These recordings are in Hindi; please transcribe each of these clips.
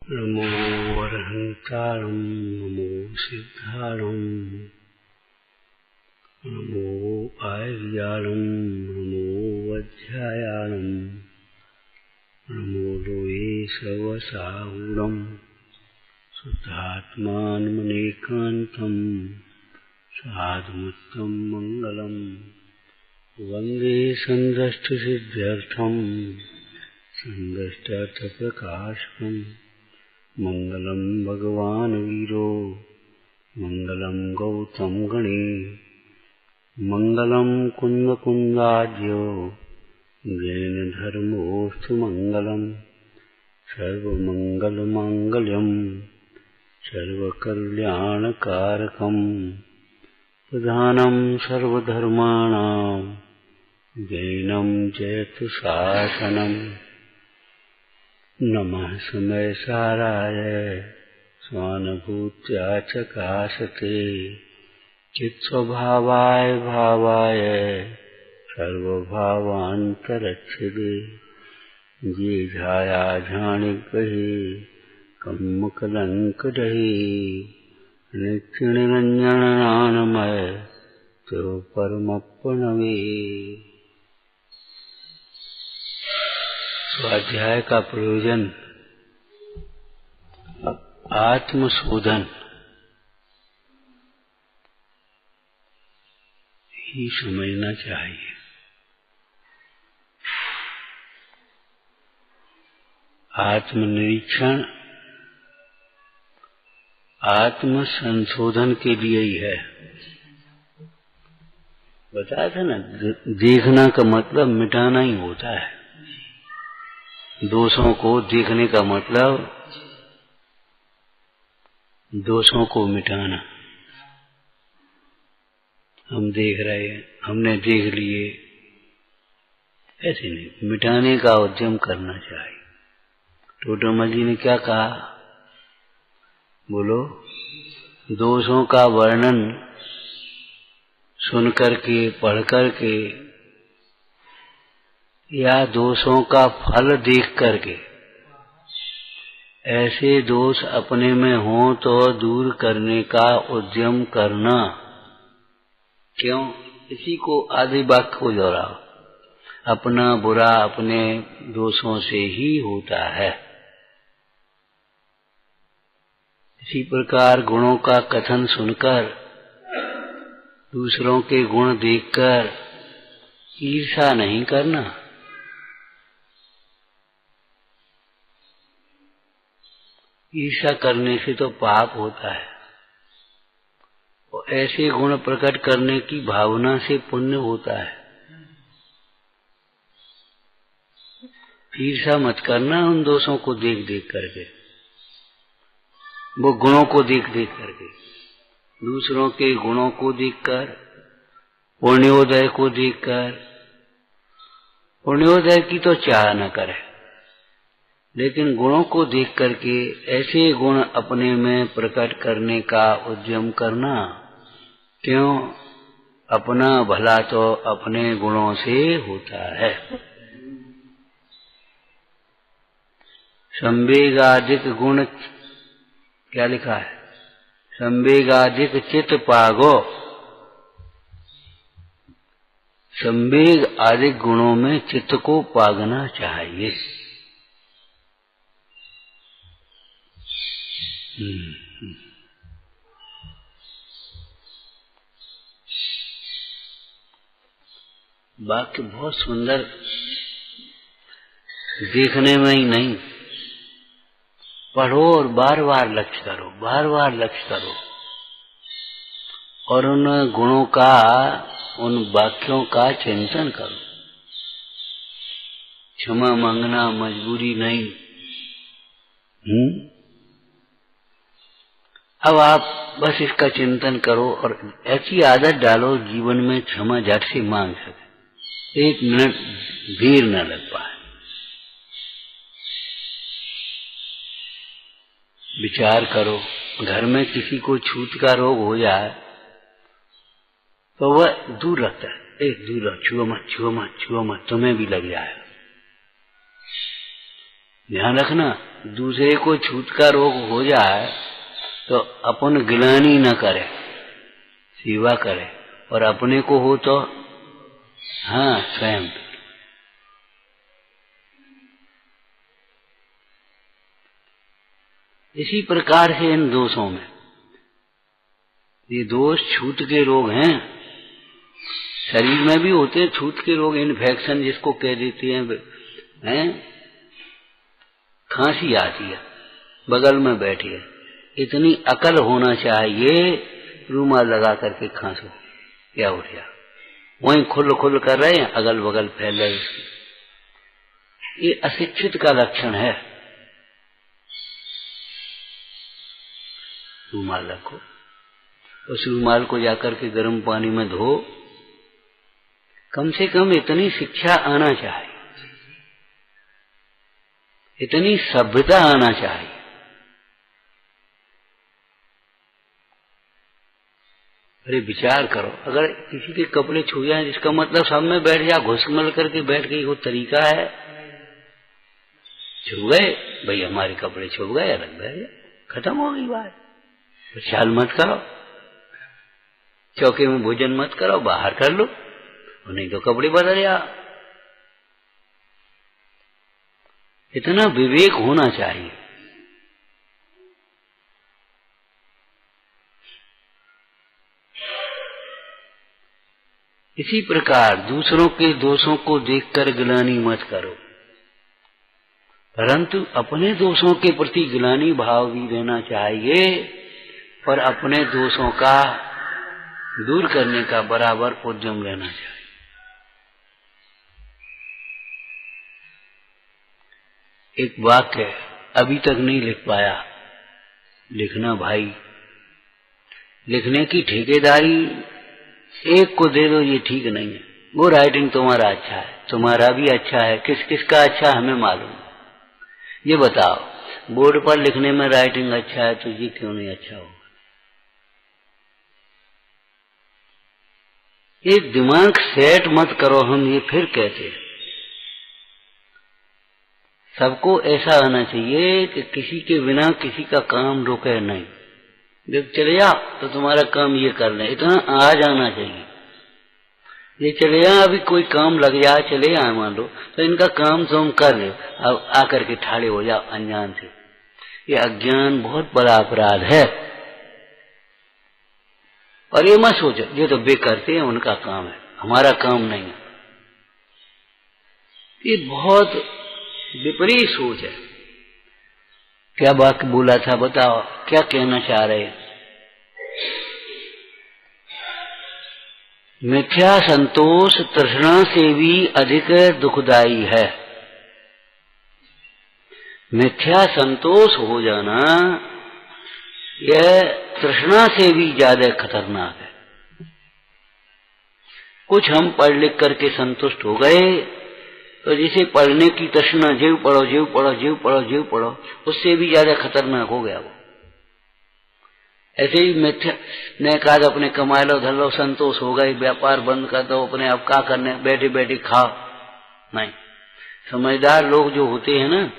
नमो अरहंतारं नमो सिद्धारं नमो आर्याणं नमो अध्यायाणं नमो लोये सवसाहुरं शुद्धात्मानमनेकान्तं साधुमुत्तम मंगलम् वन्दे सन्द्रष्टसिद्ध्यर्थं सन्द्रष्टार्थप्रकाशकम् मंगलम भगवान वीरो मंगलम गौतम गणे मंगलम कुंद कुंदाद्यो जैन धर्मोस्तु मंगलम सर्वमंगल मांगल्यम सर्वकल्याणकारकम प्रधानम सर्वधर्माणां जैनम जयतु शासनम नमः समयसाराय स्वानुभूत्या चकाशते चित्स्वभावाय भावाय सर्वभावान्तरक्षिते जे झाया झाणिकहि कम्मकलङ्कदहि नित्यनिरञ्जननानमय त्यो परमप्रणवे। स्वाध्याय का प्रयोजन आत्मशोधन ही समझना चाहिए। आत्मनिरीक्षण आत्म संशोधन के लिए ही है। बताया था ना, देखना का मतलब मिटाना ही होता है। दोषों को देखने का मतलब दोषों को मिटाना। हम देख रहे हैं, हमने देख लिए, ऐसे नहीं, मिटाने का उद्यम करना चाहिए। टोटोमा जी ने क्या कहा, बोलो? दोषों का वर्णन सुन करके, पढ़ करके या दोषों का फल देख करके, ऐसे दोष अपने में हो तो दूर करने का उद्यम करना। क्यों? इसी को आदि वाक्य को दोहराओ, अपना बुरा अपने दोषों से ही होता है। इसी प्रकार गुणों का कथन सुनकर, दूसरों के गुण देखकर ईर्ष्या नहीं करना। ईर्ष्या करने से तो पाप होता है, और ऐसे गुण प्रकट करने की भावना से पुण्य होता है। ईर्ष्या मत करना उन दोषों को देख देख करके, वो गुणों को देख देख करके, दूसरों के गुणों को देखकर, पुण्योदय को देखकर। पुण्योदय की तो चाह न करे, लेकिन गुणों को देख करके ऐसे गुण अपने में प्रकट करने का उद्यम करना। क्यों? अपना भला तो अपने गुणों से होता है। संवेगाधिक गुण क्या लिखा है? संवेगाधिक चित्त पागो। संवेग अधिक गुणों में चित्त को पागना चाहिए। वाक्य बहुत सुंदर, देखने में ही नहीं, पढ़ो और बार बार लक्ष्य करो, बार बार लक्ष्य करो, और उन गुणों का, उन वाक्यों का चिंतन करो। क्षमा मांगना मजबूरी नहीं। अब आप बस इसका चिंतन करो और ऐसी आदत डालो जीवन में क्षमा झट से मांग सके, एक मिनट देर न लग पाए। विचार करो, घर में किसी को छूत का रोग हो जाए तो वह दूर रखता है, दूर रख, छुओ मत, छुओ मत, छुओ मत, तुम्हें भी लग जाएगा। ध्यान रखना, दूसरे को छूत का रोग हो जाए तो अपन गिलानी न करे, सेवा करे, और अपने को हो तो हाँ स्वयं। इसी प्रकार से इन दोषों में, ये दोष छूत के रोग हैं, शरीर में भी होते हैं छूत के रोग, इन्फेक्शन जिसको कह देते हैं, खांसी आती है, बगल में बैठी है, इतनी अकल होना चाहिए, रूमाल लगा करके खांसो क्या हो गया, वहीं खुल खुल कर रहे हैं, अगल बगल फैल रहे, ये अशिक्षित का लक्षण है। रूमाल रखो, उस रूमाल को जाकर के गर्म पानी में धो, कम से कम इतनी शिक्षा आना चाहिए, इतनी सभ्यता आना चाहिए। अरे विचार करो, अगर किसी के कपड़े छू जाए जिसका मतलब सब में बैठ जा, घुसमल करके बैठ गई, वो तरीका है? छू गए भाई, हमारे कपड़े छू गए, अलग बैठ गए, खत्म हो गई बात। तो चाल मत करो, चौके में भोजन मत करो, बाहर कर लो, नहीं तो कपड़े बदल जा। इतना विवेक होना चाहिए। इसी प्रकार दूसरों के दोषों को देखकर गिलानी मत करो, परंतु अपने दोषों के प्रति गिलानी भाव भी रहना चाहिए, पर अपने दोषों का दूर करने का बराबर उद्यम रहना चाहिए। एक वाक्य अभी तक नहीं लिख पाया, लिखना भाई, लिखने की ठेकेदारी एक को दे दो, ये ठीक नहीं है। वो राइटिंग तुम्हारा अच्छा है, तुम्हारा भी अच्छा है, किस किस का अच्छा हमें मालूम। ये बताओ, बोर्ड पर लिखने में राइटिंग अच्छा है तो ये क्यों नहीं अच्छा होगा? ये दिमाग सेट मत करो, हम ये फिर कहते हैं। सबको ऐसा आना चाहिए कि किसी के बिना किसी का काम रुके नहीं। जब चले जाओ तो तुम्हारा काम ये कर ले, इतना आ जाना चाहिए। ये चले जाओ, अभी कोई काम लग जाए, चले जाए मान लो, तो इनका काम तो हम कर ले, अब आकर के ठाड़े हो जाओ अनजान से। ये अज्ञान बहुत बड़ा अपराध है। और ये मत सोचो ये तो वे करते हैं, उनका काम है, हमारा काम नहीं है। ये बहुत विपरीत सोच है। क्या बात बोला था बताओ, क्या कहना चाह रहे? मिथ्या संतोष तृष्णा से भी अधिक दुखदाई है। मिथ्या संतोष हो जाना यह तृष्णा से भी ज्यादा खतरनाक है। कुछ हम पढ़ लिख करके संतुष्ट हो गए तो जिसे पढ़ने की तृष्णा, जीव पढ़ो जीव पढ़ो जीव पढ़ो जीव पढ़ो, उससे भी ज्यादा खतरनाक हो गया वो। ऐसे ही मिथ्या ने कहा अपने कमा लो धर लो, संतोष हो गए, व्यापार बंद कर दो, अपने अब क्या करने, बैठे बैठे खाओ। नहीं, समझदार लोग जो होते हैं ना,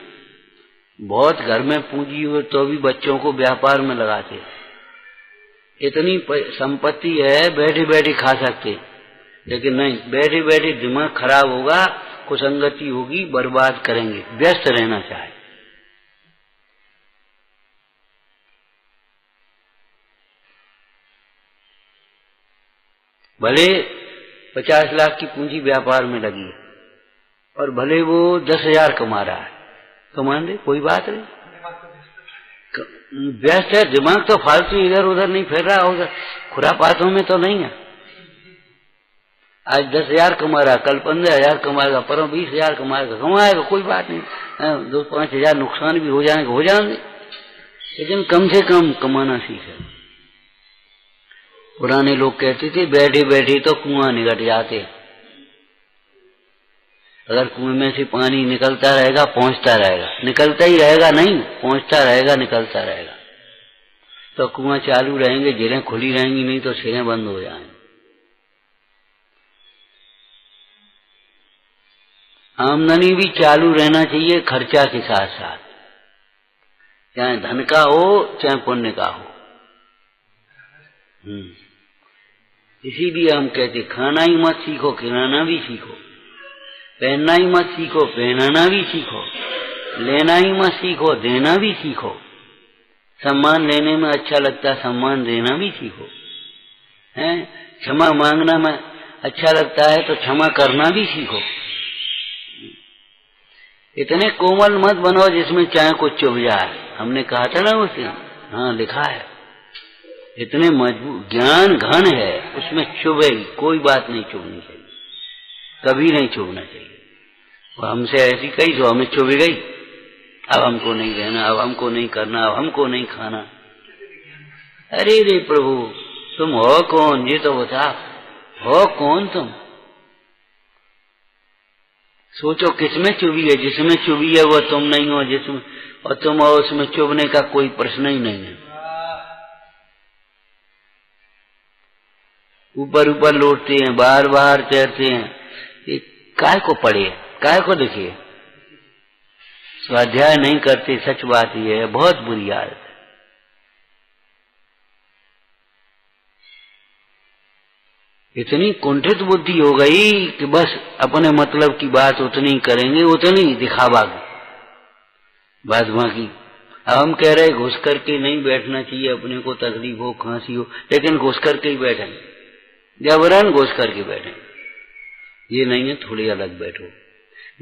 बहुत घर में पूंजी हो तो भी बच्चों को व्यापार में लगाते। इतनी संपत्ति है, बैठे बैठे खा सकते, लेकिन नहीं, बैठे बैठे दिमाग खराब होगा, कुसंगति होगी, बर्बाद करेंगे। व्यस्त रहना चाहिए। भले 50 लाख की पूंजी व्यापार में लगी है और भले वो 10,000 कमा रहा है, कमा दे, कोई बात नहीं। व्यस्त है, दिमाग तो फालतू इधर उधर नहीं फिर रहा, उधर खुरापातों में तो नहीं है। आज 10,000 कमा रहा, कल 15,000 कमाएगा, परसों 20,000 कमाएगा, कोई बात नहीं। 2-5,000 नुकसान भी हो जाएंगे, हो जाएंगे, लेकिन कम से कम कमाना सीखे। पुराने लोग कहते थे बैठे बैठे तो कुआं निकट जाते। अगर कुएं में से पानी निकलता रहेगा, पहुंचता रहेगा, निकलता ही रहेगा नहीं, पहुंचता रहेगा, निकलता रहेगा, तो कुआं चालू रहेंगे, जिलें खुली रहेंगी, नहीं तो सिरें बंद हो जाएंगे। आमदनी भी चालू रहना चाहिए खर्चा के साथ साथ। चाहे धन का हो चाहे पुण्य का हो। इसीलिए हम कहते खाना ही मत सीखो, खिलाना भी सीखो, पहनना ही मत सीखो, पहनाना भी सीखो, लेना ही मत सीखो, देना भी सीखो। सम्मान लेने में अच्छा लगता है, सम्मान देना भी सीखो। हैं, क्षमा मांगना में अच्छा लगता है तो क्षमा करना भी सीखो। इतने कोमल मत बनो जिसमें चाहे कुछ चुभ जाए। हमने कहा था ना उसे, हाँ लिखा है, इतने मजबूत ज्ञान घन है, उसमें चुभेगी कोई बात नहीं, चुभनी चाहिए, कभी नहीं चुभना चाहिए। वो हमसे ऐसी कही तो हमें चुभ गई, अब हमको नहीं रहना, अब हमको नहीं करना, अब हमको नहीं खाना। अरे रे प्रभु, तुम हो कौन, ये तो बता, हो कौन तुम? सोचो किसमें चुभी है, जिसमें चुभी है वो तुम नहीं हो, जिसमें और तुम हो उसमें चुभने का कोई प्रश्न ही नहीं है। ऊपर ऊपर लौटते हैं, बाहर बाहर तैरते हैं, ये काय को पढ़े, काय को लिखे, स्वाध्याय नहीं करते। सच बात ये है, बहुत बुरी आदत है। इतनी कुंठित बुद्धि हो गई कि बस अपने मतलब की बात उतनी करेंगे, उतनी दिखावा की बात बाकी। अब हम कह रहे घुस करके नहीं बैठना चाहिए, अपने को तकलीफ हो खांसी हो, लेकिन घुस करके ही बैठेंगे, जबरन घुस करके बैठेंगे। ये नहीं है थोड़ी अलग बैठो,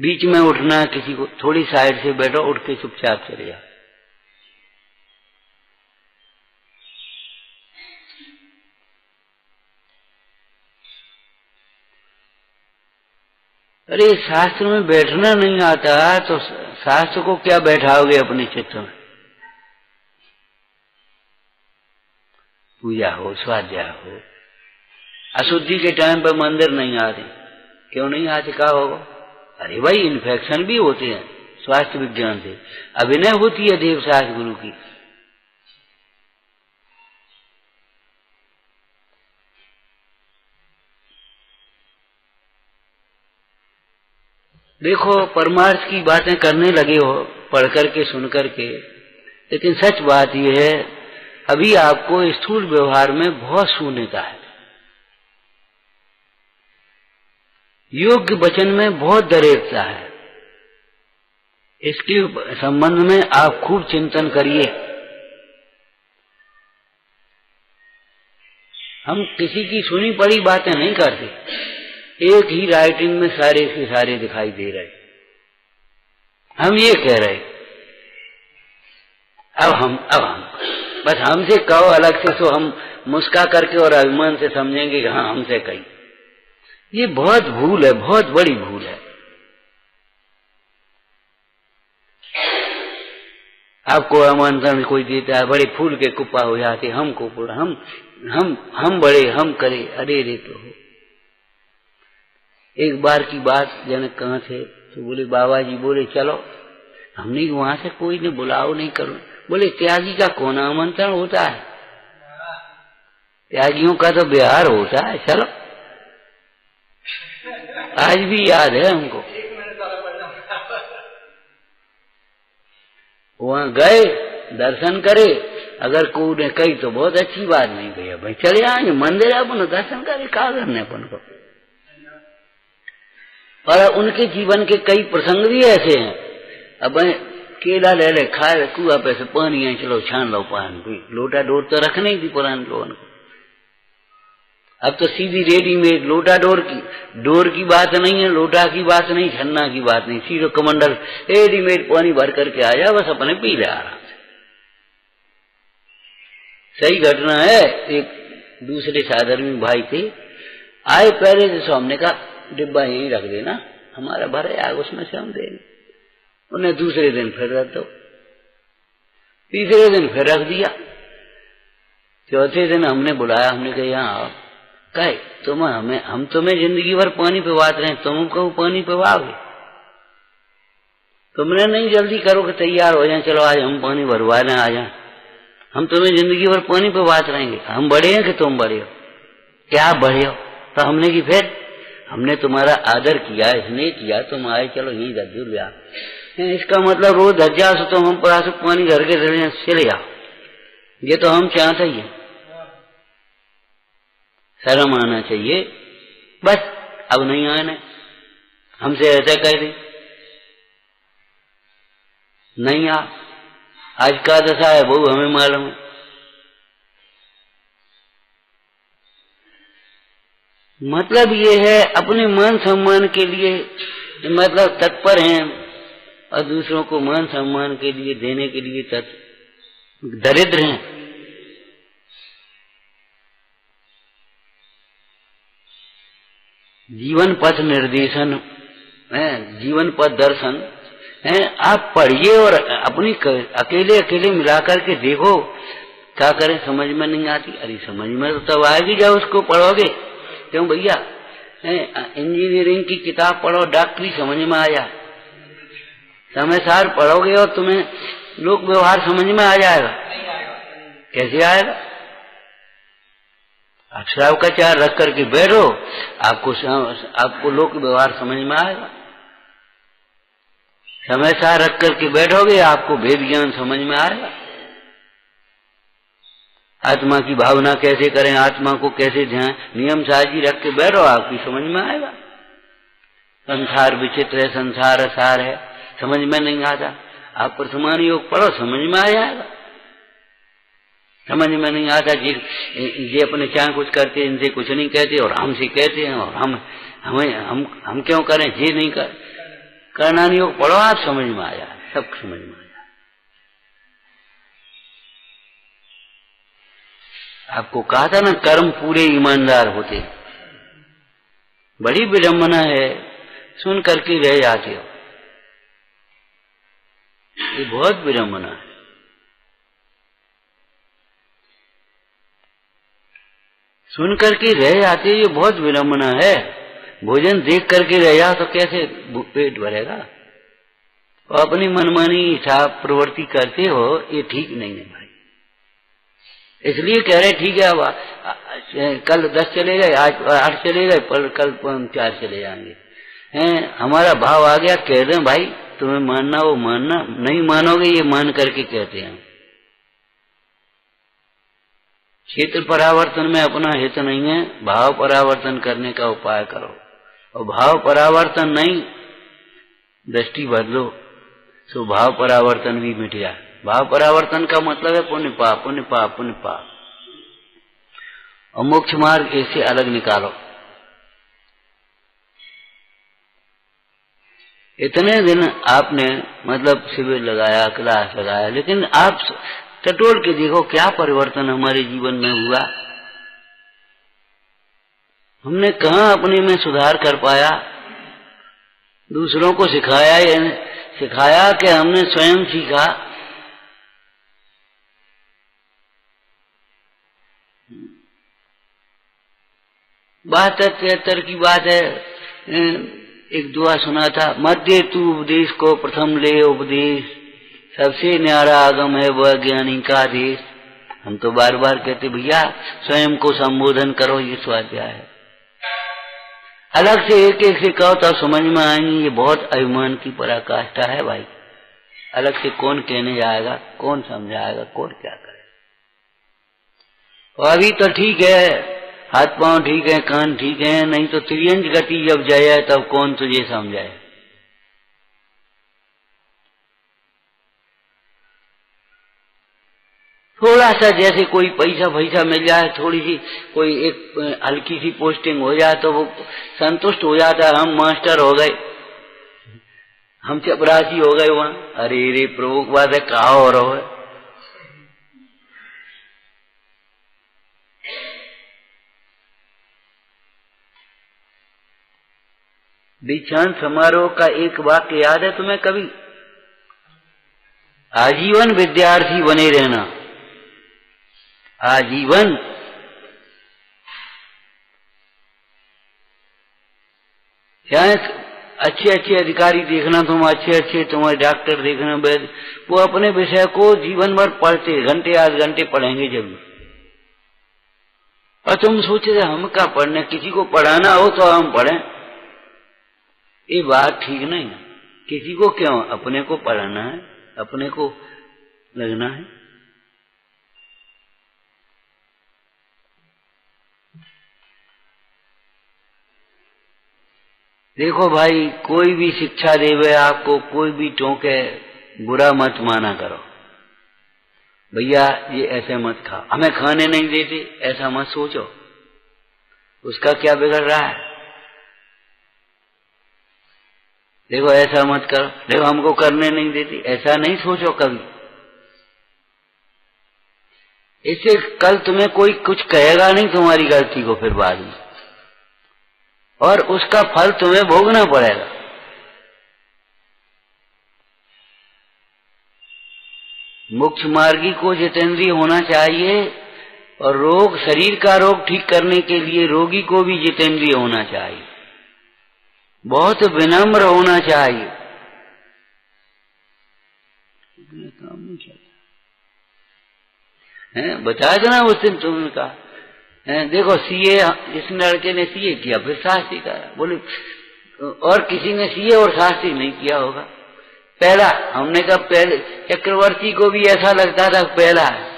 बीच में उठना किसी को, थोड़ी साइड से बैठो, उठ के चुपचाप चले जाओ। अरे शास्त्र में बैठना नहीं आता तो शास्त्र को क्या बैठाओगे अपने चित्त में? पूजा हो, स्वाध्याय हो। अशुद्धि के टाइम पर मंदिर नहीं आते, क्यों नहीं आते, क्या होगा? अरे भाई इन्फेक्शन भी होते हैं, स्वास्थ्य विज्ञान से अभिनय होती है देव शास्त्र गुरु की। देखो परमार्थ की बातें करने लगे हो पढ़ करके सुन करके, लेकिन सच बात यह है अभी आपको स्थूल व्यवहार में बहुत शून्यता है, योग्य वचन में बहुत दरेरता है। इसके संबंध में आप खूब चिंतन करिए। हम किसी की सुनी पड़ी बातें नहीं करते, एक ही राइटिंग में सारे के सारे दिखाई दे रहे। हम ये कह रहे अब हम बस हमसे कहो अलग से तो हम मुस्का करके और अभिमान से समझेंगे कि हाँ हमसे कही। ये बहुत भूल है, बहुत बड़ी भूल है। आपको आमंत्रण कोई देता है, बड़े फूल के कुप्पा हो जाते, हमको पूरा हम बड़े हम करे। अरे रे प्रभु, एक बार की बात जनक कहाँ थे तो बोले बाबा जी बोले चलो, हमने वहां से कोई ने बुलाओ नहीं करो। बोले त्यागी का कौन आमंत्रण होता है, त्यागियों का तो बिहार होता है, चलो। आज भी याद है हमको, वहां गए दर्शन करे, अगर कोई ने कही तो बहुत अच्छी बात, नहीं कही भाई चले आएंगे मंदिर अपन दर्शन करे, क्या करने अपन को। और उनके जीवन के कई प्रसंग भी ऐसे हैं। अब केला ले ले खाए, कुआ पे से पानी है, चलो छान लो पानी, लोटा डोर तो रखने ही थी पुराने लोगों को। अब तो सीधी रेडीमेड लोटा डोर की बात नहीं है, लोटा की बात नहीं, छन्ना की बात नहीं, सीधो कमंडल रेडीमेड पानी भर करके आ जा, बस अपने पी ले आराम से। सही घटना है। एक दूसरे साधर्मी भाई थे, आए पहले से, हमने कहा डिब्बा यहीं रख देना, हमारा भरे आग उसमें से हम देंगे। उन्हें दूसरे दिन फिर रख दो, तीसरे दिन फिर रख दिया, चौथे दिन हमने बुलाया, हमने कहा यहाँ आओ। कहे हम तुम्हें जिंदगी भर पानी पिवाते रहे, तुम कहूँ पानी पिवाओगे, तुमने नहीं जल्दी करो कि तैयार हो जाए, चलो आज हम पानी भरवा लें, आ जाए। हम तुम्हें जिंदगी भर पानी पिवाते रहेंगे, हम बड़े हैं कि तुम बड़े हो? क्या बड़े हो? तो हमने की फिर हमने तुम्हारा आदर किया, स्नेह किया, तुम आए, चलो यही रख दो, इसका मतलब रोज 1000 से तो हम परास पानी घर के चले जाओ, ये तो हम चाहते ही है। शर्म आना चाहिए, बस अब नहीं आना, हमसे ऐसा कह दी नहीं आ। आज का दशा है वो हमें मालूम है। मतलब ये है अपने मान सम्मान के लिए मतलब तत्पर हैं और दूसरों को मान सम्मान के लिए देने के लिए दरिद्र हैं। जीवन पथ निर्देशन है, जीवन पथ दर्शन है। आप पढ़िए और अपनी अकेले अकेले मिलाकर के देखो, क्या करें समझ में नहीं आती। अरे समझ में तो तब आएगी जब उसको पढ़ोगे। क्यों भैया, इंजीनियरिंग की किताब पढ़ो, डॉक्टरी समझ में आ जाए, समय सार पढ़ोगे और तुम्हें लोक व्यवहार समझ में आ जाएगा। कैसे आएगा? अक्षराव का चार रख करके बैठो, आपको लोक व्यवहार समझ में आएगा। समय सार रख करके बैठोगे, आपको वेद ज्ञान समझ में आएगा। आत्मा की भावना कैसे करें, आत्मा को कैसे ध्यान नियम साजी रख के बैठो, आपकी समझ में आएगा। संसार विचित्र है, संसार असार है, समझ में नहीं आता। आप प्रथमान योग पढ़ो, समझ में आ जाएगा। समझ में नहीं आता ये अपने क्या कुछ करते, इनसे कुछ नहीं कहते और हमसे कहते हैं, और हम क्यों करें, ये नहीं करना नहीं योग पढ़ो, आप समझ में आ जाए, सब समझ में आ जाए। आपको कहा था ना कर्म पूरे ईमानदार होते, बड़ी विडंबना है, सुन करके रह जाते हो, ये बहुत विडंबना है। सुन करके रह जाते, ये बहुत विडंबना है। भोजन देख करके रह जाओ तो कैसे पेट भरेगा? और अपनी मनमानी इच्छा प्रवृत्ति करते हो, ये ठीक नहीं है भाई। इसलिए कह रहे ठीक है, अब कल 10 चले गए, आज 8 चले गए, कल 4 चले जाएंगे। हमारा भाव आ गया, कह दें भाई तुम्हें मानना वो मानना, नहीं मानोगे ये मान करके कहते हैं। क्षेत्र परावर्तन में अपना हित नहीं है, भाव परावर्तन करने का उपाय करो। और भाव परावर्तन नहीं, दृष्टि बदलो, तो भाव परावर्तन भी मिट जाए। भाव परावर्तन का मतलब है पुण्य पाप, पुण्य पाप, पुण्य पाप। और मोक्ष मार्ग ऐसे अलग निकालो। इतने दिन आपने मतलब शिविर लगाया, क्लास लगाया, लेकिन आप टटोल के देखो क्या परिवर्तन हमारे जीवन में हुआ। हमने कहाँ अपने में सुधार कर पाया? दूसरों को सिखाया कि हमने स्वयं सीखा। बात 73 की बात है। एक दुआ सुना था, मध्य तू उपदेश को प्रथम ले उपदेश, सबसे न्यारा आगम है वह ज्ञानी का देश। हम तो बार बार कहते भैया स्वयं को संबोधन करो, ये स्वाध्याय है। अलग से एक एक से कहो तो समझ में आएंगी, ये बहुत अभिमान की पराकाष्ठा है भाई। अलग से कौन कहने जाएगा, कौन समझाएगा, कौन क्या करे। और अभी तो ठीक है, हाथ पांव ठीक है, कान ठीक है, नहीं तो त्रियंज गति जब जाए तब कौन तुझे समझाए। थोड़ा सा जैसे कोई पैसा मिल जाए, थोड़ी सी कोई एक हल्की सी पोस्टिंग हो जाए तो वो संतुष्ट हो जाता है। हम मास्टर हो गए, हम चपरासी हो गए वहां। अरे रे प्रभु बात है, कहा हो रहा है। दीक्षांत समारोह का एक वाक्य याद है तुम्हें कभी? आजीवन विद्यार्थी बने रहना, आजीवन। चाहे अच्छे अच्छे अधिकारी देखना तुम, अच्छे अच्छे तुम्हारे डॉक्टर देखना, वैद्य, वो अपने विषय को जीवन भर पढ़ते, घंटे 8 घंटे पढ़ेंगे जरूर। और तुम सोचे हम क्या पढ़ने, किसी को पढ़ाना हो तो हम पढ़ें। ये बात ठीक नहीं है। किसी को क्यों? अपने को पढ़ना है, अपने को लगना है। देखो भाई, कोई भी शिक्षा देवे आपको, कोई भी टोके, बुरा मत माना करो। भैया ये ऐसे मत खा, हमें खाने नहीं देते, ऐसा मत सोचो। उसका क्या बिगड़ रहा है? देखो ऐसा मत करो, देखो हमको करने नहीं देती, ऐसा नहीं सोचो कभी। इससे कल तुम्हें कोई कुछ कहेगा नहीं तुम्हारी गलती को फिर बाद में, और उसका फल तुम्हें भोगना पड़ेगा। मोक्ष मार्गी को जितेंद्रिय होना चाहिए, और रोग, शरीर का रोग ठीक करने के लिए रोगी को भी जितेंद्रिय होना चाहिए, बहुत विनम्र होना चाहिए। काम नहीं चलता है, बताया था ना उस दिन तुमने कहा। देखो सीए, इस लड़के ने सीए किया, फिर शास्त्री का बोले, और किसी ने सीए और शास्त्री नहीं किया होगा। पहला, हमने कहा पहले, चक्रवर्ती को भी ऐसा लगता था पहला है।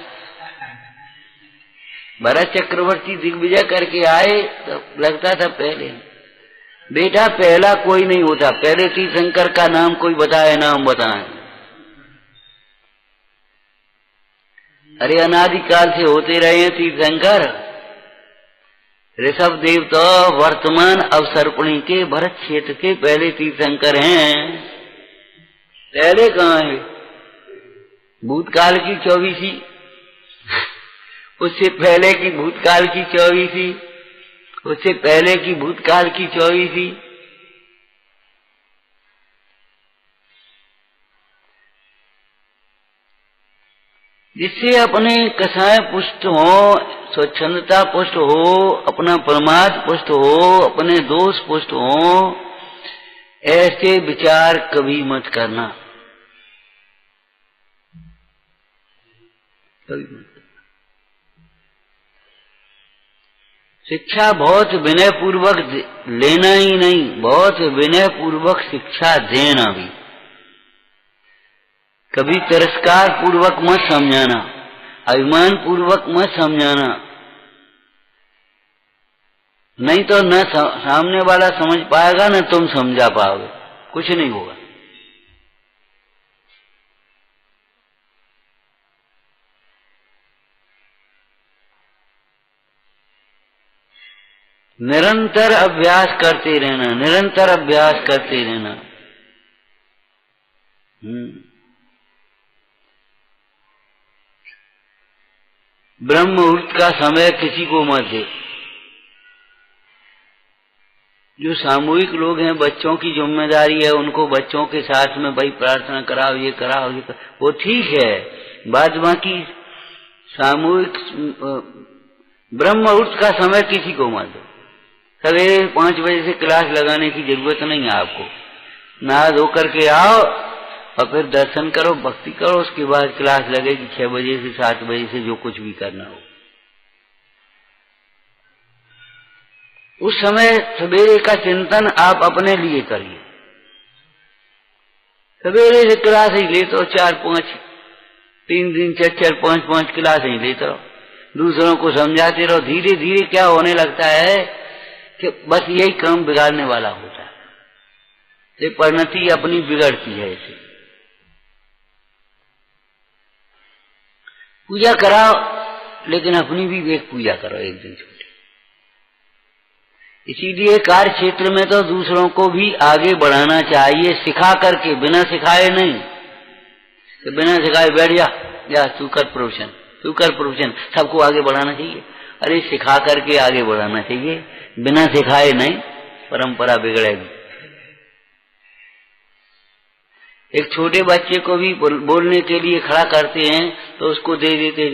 भरत चक्रवर्ती दिग्विजय करके आए तो लगता था पहले। बेटा पहला कोई नहीं होता, पहले तीर्थंकर का नाम कोई बताए, नाम बताए। अरे अनादिकाल से होते रहे हैं तीर्थंकर। ऋषभ देव तो वर्तमान अवसर्पणी के भरत क्षेत्र के पहले तीर्थंकर हैं। पहले कहाँ है? भूतकाल की 24वीं, उससे पहले की भूतकाल की 24वीं, उससे पहले की भूतकाल की 24वीं। जिससे अपने कसाय पुष्ट हो, स्वच्छंदता पुष्ट हो, अपना प्रमाद पुष्ट हो, अपने दोष पुष्ट हो, ऐसे विचार कभी मत करना, कभी मत। शिक्षा बहुत विनय पूर्वक लेना ही नहीं, बहुत विनय पूर्वक शिक्षा देना भी। कभी तिरस्कार पूर्वक मत समझाना, अभिमान पूर्वक मत समझाना, नहीं तो न सामने वाला समझ पाएगा न तुम समझा पाओगे, कुछ नहीं होगा। निरंतर अभ्यास करते रहना, निरंतर अभ्यास करते रहना। ब्रह्म मुहूर्त का समय किसी को मत दे। जो सामूहिक लोग हैं, बच्चों की जिम्मेदारी है, उनको बच्चों के साथ में भाई प्रार्थना कराओ, ये कराओ, ये कराओ, वो ठीक है। बाद बाकी सामूहिक ब्रह्म मुहूर्त का समय किसी को मत दो। सवेरे 5 बजे से क्लास लगाने की जरूरत नहीं है आपको। नहा धो करके आओ और फिर दर्शन करो, भक्ति करो, उसके बाद क्लास लगेगी 6 बजे से 7 बजे से, जो कुछ भी करना हो। उस समय सवेरे का चिंतन आप अपने लिए करिए। सवेरे से क्लास ही लेते हो 4-5, 3 दिन 4-5 क्लास ही लेते रहो, दूसरों को समझाते रहो। धीरे धीरे क्या होने लगता है कि बस यही काम बिगाड़ने वाला होता है, ये परिणति अपनी बिगड़ती है। इसे पूजा कराओ, लेकिन अपनी भी एक पूजा करो एक दिन छोटी। इसीलिए कार्य क्षेत्र में तो दूसरों को भी आगे बढ़ाना चाहिए, सिखा करके, बिना सिखाए नहीं। तो बिना सिखाए बैठ जा तू कर प्रोफेशन, तू कर प्रोफेशन, सबको आगे बढ़ाना चाहिए। अरे सिखा करके आगे बढ़ाना चाहिए, बिना सिखाए नहीं, परंपरा बिगड़ेगी। एक छोटे बच्चे को भी बोलने के लिए खड़ा करते हैं तो उसको दे देते,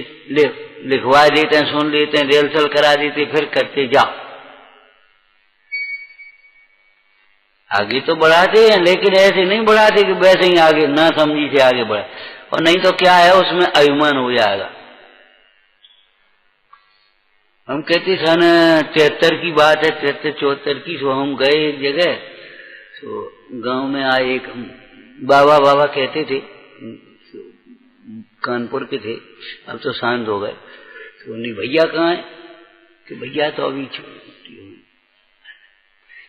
लिखवा देते हैं, सुन लेते हैं, रिहर्सल करा देते, फिर करते जाओ। आगे तो बढ़ाते हैं, लेकिन ऐसे नहीं बढ़ाते कि वैसे ही आगे ना समझी से आगे बढ़े। और नहीं तो क्या है, उसमें अभिमान हो जाएगा। हम कहते सन 73 की बात है, 73-74 की। सो हम गए एक जगह, तो गांव में आए एक बाबा बाबा कहते थे, कानपुर के थे, अब तो शांत हो गए। तो नहीं भैया कहाँ है? कि भैया तो अभी छुट्टी हुई।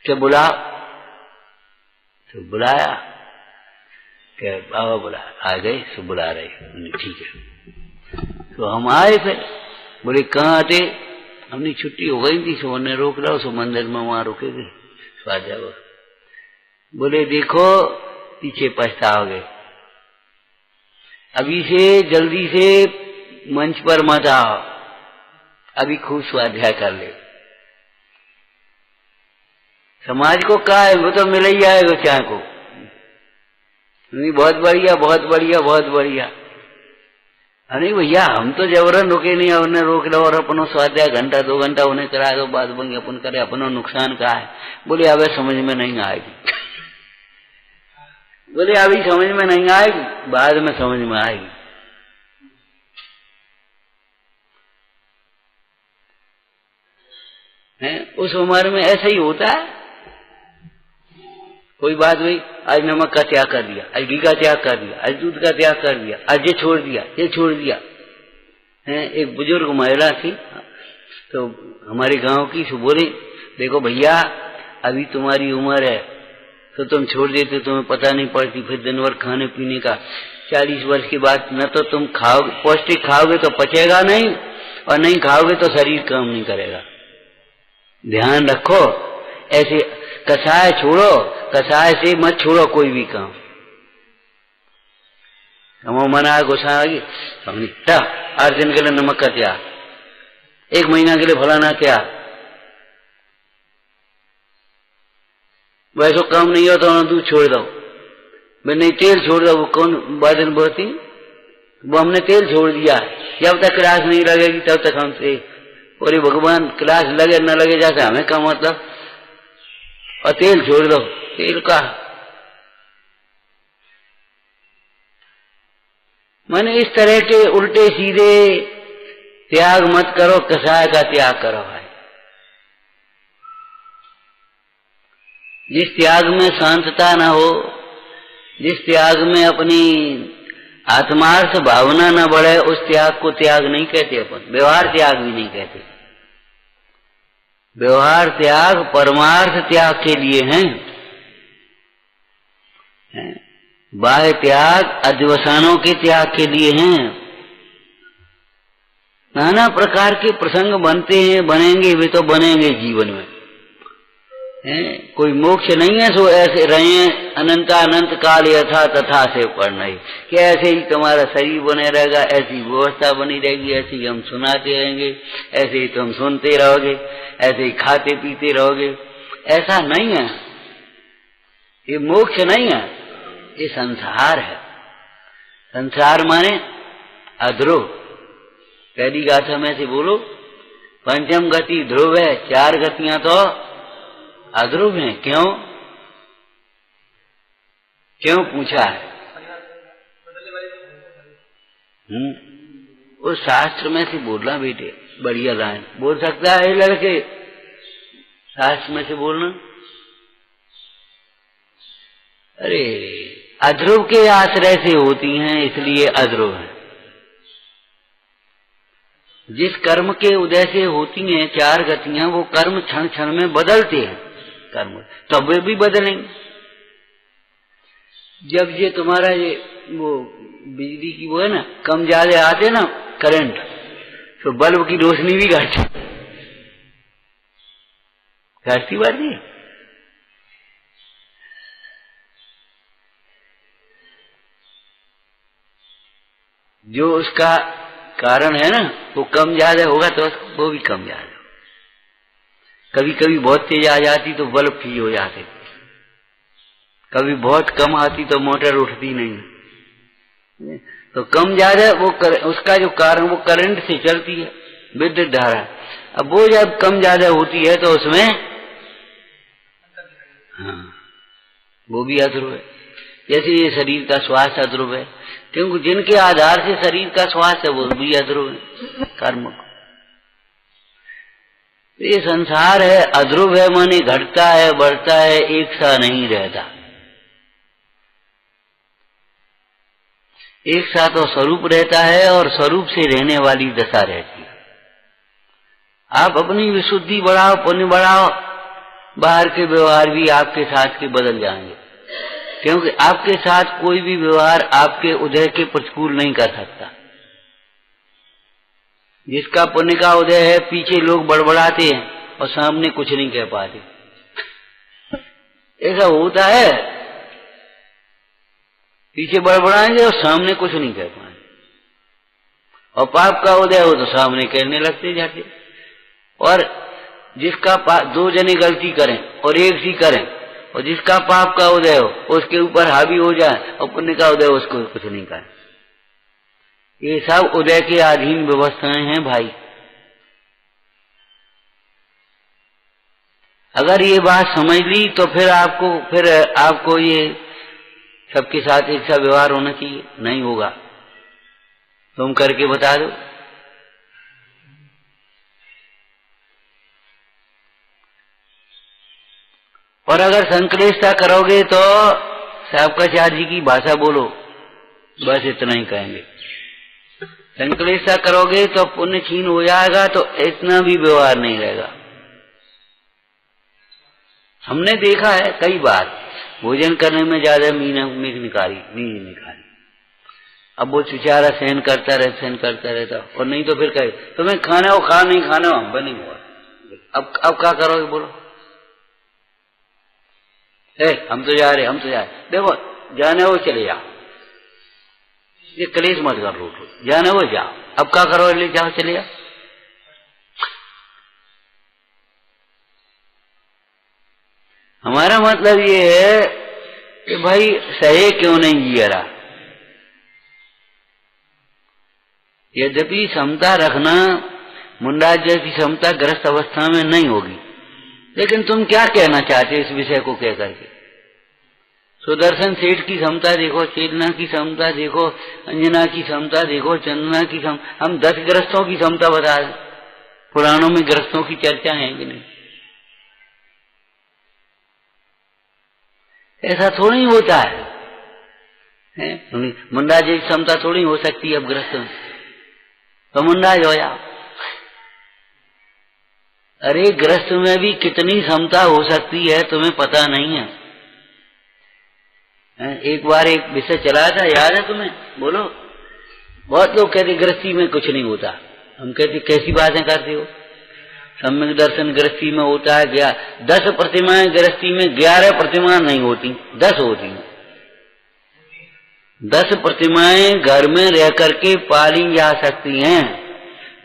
क्या बुला? तो बुलाया, क्या बाबा बुला? आ गए तो बुला रहे, ठीक है। तो हम आए फिर, बोले कहाँ आते? हमने छुट्टी हो गई थी, सो ने रोक ला, सो मंदिर में वहां रुकेंगे स्वाध्याय। बोले देखो पीछे पछताओगे, अभी से जल्दी से मंच पर मत आओ, अभी खूब स्वाध्याय कर ले। समाज को क्या है, वो तो मिल ही जाएगा क्या को। नहीं बहुत बढ़िया बहुत बढ़िया बहुत बढ़िया। अरे भैया हम तो जबरन रुके नहीं, उन्हें रोक लो और अपनो स्वाध्याय घंटा 2 घंटा उन्हें करा दो, बाद बंगी अपन करे, अपनो नुकसान का है। बोले अब समझ में नहीं आएगी। बोले अभी समझ में नहीं आएगी, बाद में समझ में आएगी। उस उम्र में ऐसा ही होता है। कोई बात हुई, आज नमक का त्याग कर दिया, आज घी का त्याग कर दिया, आज दूध का त्याग कर दिया, आज ये छोड़ दिया ये छोड़ दिया। एक बुजुर्ग महिला थी तो हमारे गांव की, सो बोली देखो भैया अभी तुम्हारी उम्र है तो तुम छोड़ देते, तुम्हें पता नहीं पड़ती, फिर दिन भर खाने पीने का। 40 वर्ष के बाद न तो तुम खाओगे, पौष्टिक खाओगे तो पचेगा नहीं, और नहीं खाओगे तो शरीर काम नहीं करेगा। ध्यान रखो, ऐसे कसाय छोड़ो, कसाय से मत छोड़ो कोई भी काम। हम मना गुस्सा आ गई, हमने 8 दिन के लिए नमक का त्याग, 1 महीना के लिए फलाना त्याग। वैसे काम नहीं हो तो दूध छोड़ दो, मैं नहीं तेल छोड़ दो। वो कौन बादल बोती, वो हमने तेल छोड़ दिया, जब तक क्लास नहीं लगेगी तब तक हमसे। और भगवान क्लास लगे न लगे जैसे हमें क्या मतलब, और तेल छोड़ दो, तेल का माने इस तरह के उल्टे सीधे त्याग मत करो, कसाय का त्याग करो भाई। जिस त्याग में शांतता ना हो, जिस त्याग में अपनी आत्मार्थ भावना न बढ़े, उस त्याग को त्याग नहीं कहते अपन, व्यवहार त्याग भी नहीं कहते। व्यवहार त्याग परमार्थ त्याग के लिए हैं। बाह्य त्याग अध्यवसानों के त्याग के लिए हैं। नाना प्रकार के प्रसंग बनते हैं, बनेंगे, वे तो बनेंगे जीवन में। कोई मोक्ष नहीं है सो ऐसे रहे अनंता अनंत काल यथा तथा से पर नहीं कि ऐसे ही तुम्हारा शरीर बने रहेगा, ऐसी व्यवस्था बनी रहेगी, ऐसे ही हम सुनाते रहेंगे, ऐसे ही तुम सुनते रहोगे, ऐसे ही खाते पीते रहोगे। ऐसा नहीं है, ये मोक्ष नहीं है, ये संसार है। संसार माने अध्रुव। पहली गाथा में से बोलो, पंचम गति ध्रुव है, 4 गतियां तो अध्रुव हैं। क्यों क्यों पूछा है? उस शास्त्र में से बोलना बेटे, बढ़िया लाइन बोल सकता है लड़के, शास्त्र में से बोलना। अरे अध्रुव के आश्रय से होती हैं, इसलिए अध्रुव है। जिस कर्म के उदय से होती हैं 4 गतियां, वो कर्म क्षण क्षण में बदलते हैं कर्म, तब वे भी बदलेंगे। जब ये तुम्हारा ये वो बिजली की वो है ना, कम ज्यादा आते ना करंट, तो बल्ब की रोशनी भी घटती बात है। जो उसका कारण है ना, वो कम ज्यादा होगा तो वो भी कम ज्यादा। कभी कभी बहुत तेज आ जाती तो बल्ब फ्री हो जाते, कभी बहुत कम आती तो मोटर उठती नहीं। तो कम ज्यादा वो उसका जो कारण वो करंट से चलती है, विद्युत धारा। अब वो जब कम ज्यादा होती है तो उसमें वो भी अध्रुव है। जैसे ये शरीर का श्वास अध्रुव है, क्योंकि जिनके आधार से शरीर का श्वास है वो भी अध्रुव है कर्म को। ये संसार है, अध्रुव है, माने घटता है बढ़ता है, एक सा नहीं रहता। एक साथ वो स्वरूप रहता है और स्वरूप से रहने वाली दशा रहती है। आप अपनी विशुद्धि बढ़ाओ, पुण्य बढ़ाओ, बाहर के व्यवहार भी आपके साथ के बदल जाएंगे, क्योंकि आपके साथ कोई भी व्यवहार आपके उदय के प्रतिकूल नहीं कर सकता। जिसका पुण्य का उदय है, पीछे लोग बड़बड़ाते हैं और सामने कुछ नहीं कह पाते। ऐसा होता है, पीछे बड़बड़ाएंगे और सामने कुछ नहीं कह पाएंगे, और पाप का उदय हो तो सामने कहने लगते जाते। और जिसका दो जने गलती करें और एक सी करें, और जिसका पाप का उदय हो उसके ऊपर हावी हो जाए और पुण्य का उदय उसको कुछ नहीं कहे। ये सब उदय के अधीन व्यवस्थाएं हैं भाई। अगर ये बात समझ ली तो फिर आपको ये सबके साथ एक सा व्यवहार होना चाहिए। नहीं होगा, तुम करके बता दो। और अगर संक्लेशता करोगे तो साहबकाचार्य जी की भाषा बोलो, बस इतना ही कहेंगे। संक्लेशता करोगे तो पुण्य क्षीण हो जाएगा, तो इतना भी व्यवहार नहीं रहेगा। हमने देखा है कई बार, भोजन करने में ज्यादा मीन निकाली। अब वो बेचारा सहन करता रहता, और नहीं तो फिर कहे तुम्हें खाना हो खा, नहीं खाना हो हम नहीं हुआ। अब क्या करोगे बोलो? हम तो जा रहे, देखो जाने वो चले जाओ, ये कलेश मत कर लो, जाने वो जाओ। अब क्या करो? ले जाओ, चले जाओ। हमारा मतलब ये है कि भाई सहे क्यों नहीं जिया रहा। यद्यपि समता रखना मुंडाज जैसी क्षमता ग्रस्त अवस्था में नहीं होगी, लेकिन तुम क्या कहना चाहते इस विषय को कह करके? सुदर्शन सेठ की क्षमता देखो, चेतना की क्षमता देखो, अंजना की क्षमता देखो, चंदना की क्षमता। हम 10 ग्रस्तों की क्षमता बता दें। पुराणों में ग्रस्तों की चर्चा है कि नहीं? ऐसा थोड़ी होता है? मुंडा जैसी क्षमता थोड़ी हो सकती है अब ग्रस्त में, तो मुंडा जो या। अरे ग्रस्त में भी कितनी क्षमता हो सकती है तुम्हें पता नहीं है। एक बार एक विषय चला था, याद है तुम्हें? बोलो। बहुत लोग कहते गृहस्थी में कुछ नहीं होता। हम कहते कैसी बातें करते हो? सम्यक दर्शन गृहस्थी में होता है। 10 प्रतिमाएं गृहस्थी में, 11 प्रतिमाएं नहीं होती, 10 होती हैं। 10 प्रतिमाएं घर में रह करके पाली जा सकती हैं,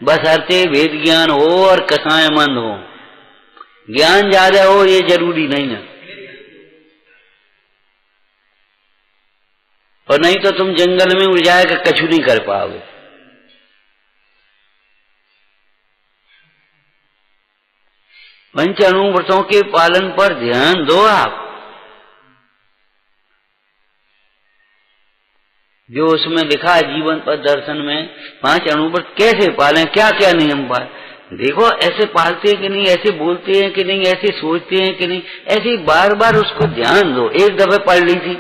बशर्ते वेद ज्ञान हो और कसाय मंद हो। ज्ञान ज्यादा हो ये जरूरी नहीं है, और नहीं तो तुम जंगल में उड़ जाएगा, कछु नहीं कर पाओगे। पंच अणुव्रतों के पालन पर ध्यान दो आप। जो उसमें लिखा है जीवन पर दर्शन में, 5 अणुव्रत कैसे पालें, क्या क्या नियम पालें। देखो ऐसे पालते हैं कि नहीं, ऐसे बोलते हैं कि नहीं, ऐसे सोचते हैं कि नहीं, ऐसे बार बार उसको ध्यान दो। एक दफे पढ़ ली थी,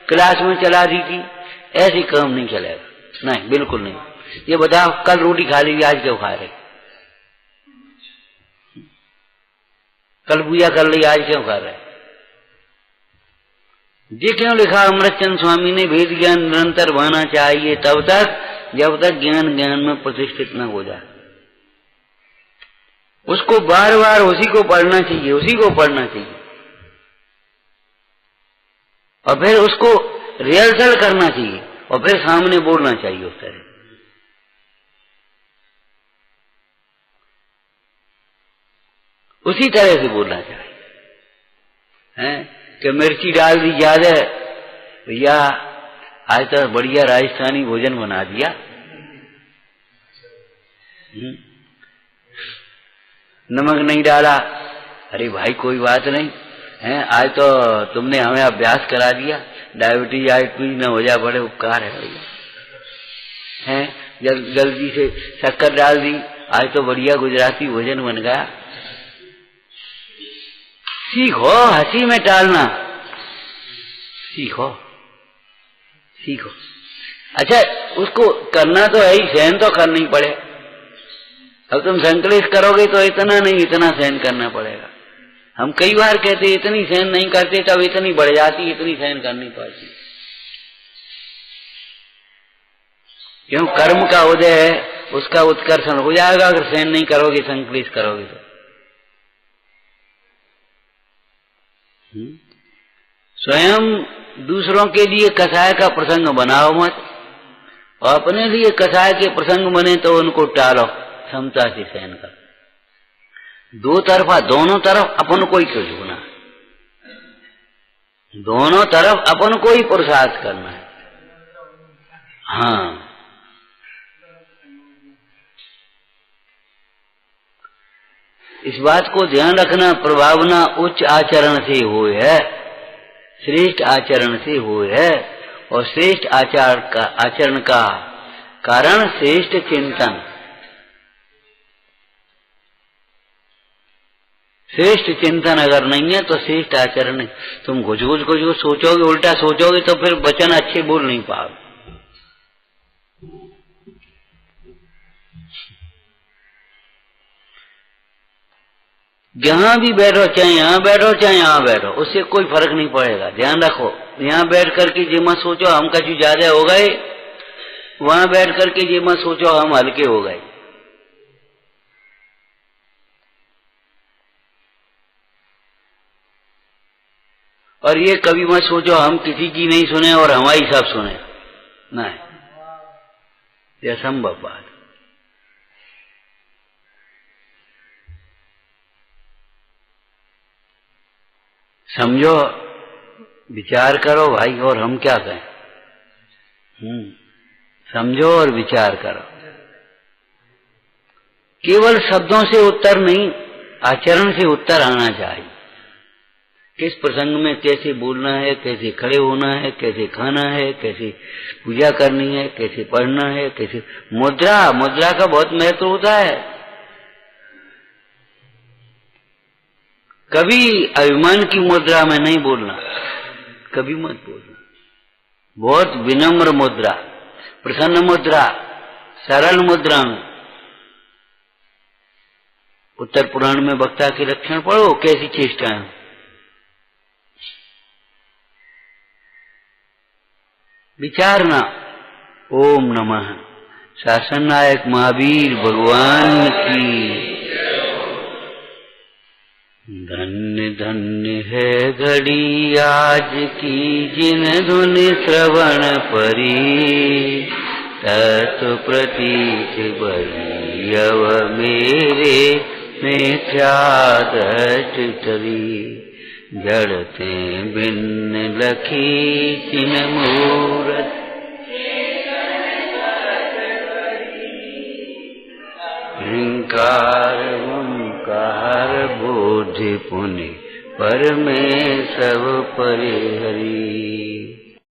क्लास में चला दी थी, ऐसे काम नहीं चलेगा। नहीं, बिल्कुल नहीं। ये बताओ कल रोटी खा ली, आज क्यों खा रहे? कल पूजा कर ली, आज क्यों खा रहे? ये क्यों लिखा अमृतचंद स्वामी ने, वेद ज्ञान निरंतर बना चाहिए तब तक जब तक ज्ञान ज्ञान में प्रतिष्ठित न हो जाए। उसको बार बार उसी को पढ़ना चाहिए, उसी को पढ़ना चाहिए, और फिर उसको रिहर्सल करना चाहिए, और फिर सामने बोलना चाहिए उस तरह। उसी तरह से बोलना चाहिए, हैं कि मिर्ची डाल दी ज्यादा, भैया आज तो बढ़िया राजस्थानी भोजन बना दिया। नमक नहीं डाला, अरे भाई कोई बात नहीं है, आज तो तुमने हमें अभ्यास करा दिया, डायबिटीज न हो जाए, बड़े उपकार है भैया। हैं जल्दी से शक्कर डाल दी, आज तो बढ़िया गुजराती भोजन बन गया। सीखो हंसी में टालना, सीखो सीखो। अच्छा, उसको करना तो है ही, सहन तो करना ही पड़े। अब तुम संकलेश करोगे तो इतना नहीं, इतना सहन करना पड़ेगा। हम कई बार कहते इतनी सहन नहीं करते, तब इतनी बढ़ जाती, इतनी सहन करनी पड़ती। क्यों? कर्म का उदय है, उसका उत्कर्षण हो जाएगा अगर सहन नहीं करोगे, संकलेश करोगे तो। स्वयं दूसरों के लिए कसाय का प्रसंग बनाओ मत, और अपने लिए कसाय के प्रसंग बने तो उनको टालो, क्षमता से सहन कर। दो तरफा, दोनों तरफ अपन को ही क्यों झुकना, दोनों तरफ अपन को ही पुरुषार्थ करना है। हाँ, इस बात को ध्यान रखना, प्रभावना उच्च आचरण से हुए है, श्रेष्ठ आचरण से हुए है, और श्रेष्ठ आचरण का कारण श्रेष्ठ चिंतन। श्रेष्ठ चिंतन अगर नहीं है तो श्रेष्ठ आचरण नहीं। तुम घुस सोचोगे, उल्टा सोचोगे तो फिर वचन अच्छे बोल नहीं पाओगे। जहां भी बैठो, चाहे यहाँ बैठो चाहे यहाँ बैठो, उससे कोई फर्क नहीं पड़ेगा। ध्यान रखो, यहाँ बैठ करके ये मत सोचो हम कछु ज्यादा हो गए, वहां बैठ करके ये मत सोचो हम हल्के हो गए। और ये कभी मत सोचो हम किसी की नहीं सुने और हमारी सब सुने, नहीं, यह असंभव बात। समझो, विचार करो भाई, और हम क्या कहें। समझो और विचार करो। केवल शब्दों से उत्तर नहीं, आचरण से उत्तर आना चाहिए। किस प्रसंग में कैसे बोलना है, कैसे खड़े होना है, कैसे खाना है, कैसे पूजा करनी है, कैसे पढ़ना है, कैसे मुद्रा का बहुत महत्व होता है। कभी अभिमान की मुद्रा में नहीं बोलना, कभी मत बोलना। बहुत विनम्र मुद्रा, प्रसन्न मुद्रा, सरल मुद्रा में। उत्तर पुराण में वक्ता के लक्षण पढ़ो, कैसी चेष्टाएं। विचारना। ओम नमः। शासन नायक महावीर भगवान की। धन्य धन्य है घड़ी आज की, जिन धुन श्रवण परी, तत्व प्रतीत बरी अव मेरे मिथ्या दृष्टि टली। जड़ते भिन्न लखी चिन मूरत, हिंकार ओंकार बोधि पुनि, पर में सब परिहरी।